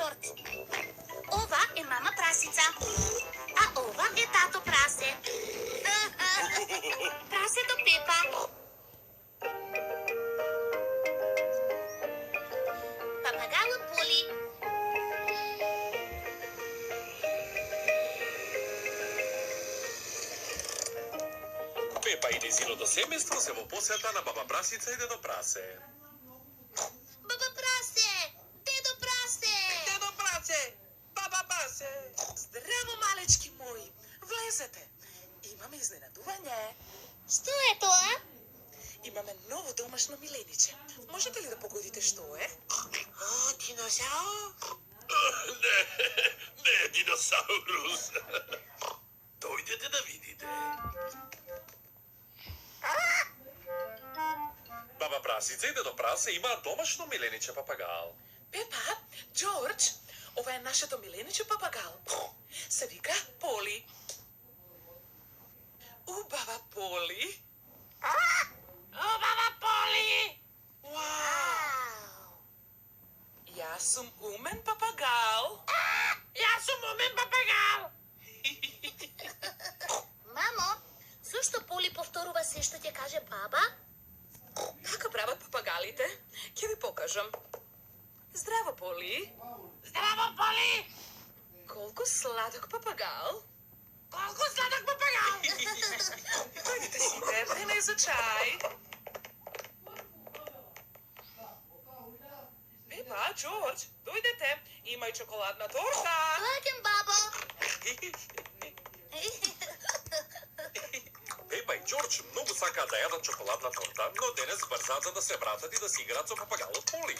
Đордж. Ова е мама прасица, а ова е тато прасе. Прасето Пепа. Папагалот Поли. Пепа и незиното семејство се во посета на баба прасица и дедо прасе. Баба прасе! Дедо прасе! Дедо прасе! Баба прасе! Здраво, малечки мои! Влезете! Имаме изненадување. Што е тоа? Имаме ново домашно милениче. Можете ли да погодите што е? Динозавр? Не е диносаурус. Дојдете да видите. Баба прасица и дедо прасе имаат домашно милениче папагал. Пепа, Джордж, ова е нашето милениче папагал. Се вика Поли. Убава Поли. Убава Поли! Вау! Јас сум умен папагал. Јас сум умен папагал. Мамо, зошто Поли повторува се што ќе каже баба? Така прават папагалите? Ќе ви покажам. Здраво, Поли. Здраво, Поли! Колку сладок папагал. Колку сладок папагал! Дојдите сите, време е за чај. Пепа, Джордж, дојдете. Има и чоколадна торта. Доаѓам, бабо. Пепа и Джордж многу сакаат да јадат чоколадна торта, но денес брзаат за да се вратат и да си играат со папагалот Поли.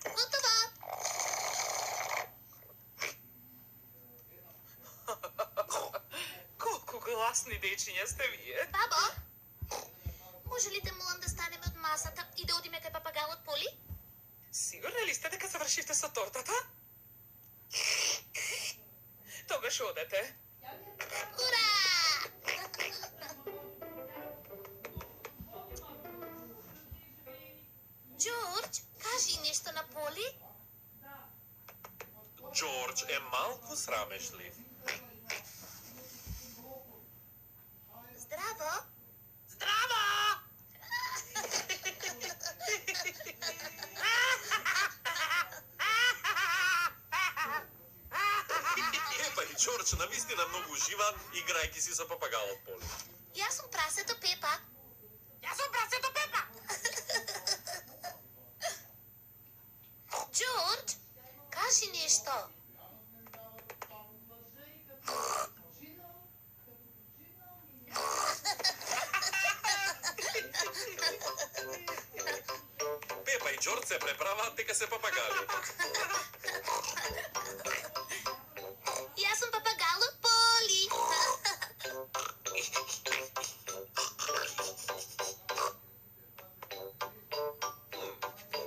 Готово. Колку гласни дечиња сте вие. Бабо, може ли да молам да станеме од масата и да одиме кај папагалот Поли? Сигурни ли сте дека завршивте со тортата? Тогаш одете. Ура! Джордж, кажи нешто на Поли. Джордж е малку срамежлив. Здраво. Здраво! Пепа и Джордж навистина многу уживаат играјќи си со папагалот Поли. Јас сум прасето Пепа. Јас сум прасето Пепа! Джордж, кажи нешто. Пепа и Джордж се преправаат дека се папагали. Јас сум папагалот Поли.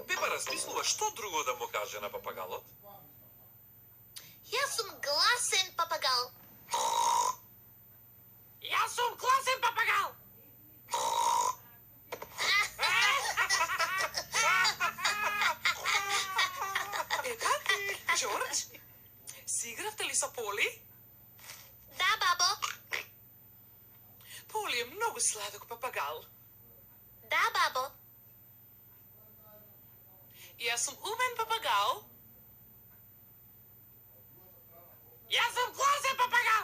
Пепа размислува што друго да му каже на папагалот. Јас сум гласен папагал. Јас сум класен папагал! Ека, Джордж, си игравте ли со Поли? Да, бабо. Поли е многу сладок папагал. Да, бабо. Јас сум умен папагал. Јас сум класен папагал!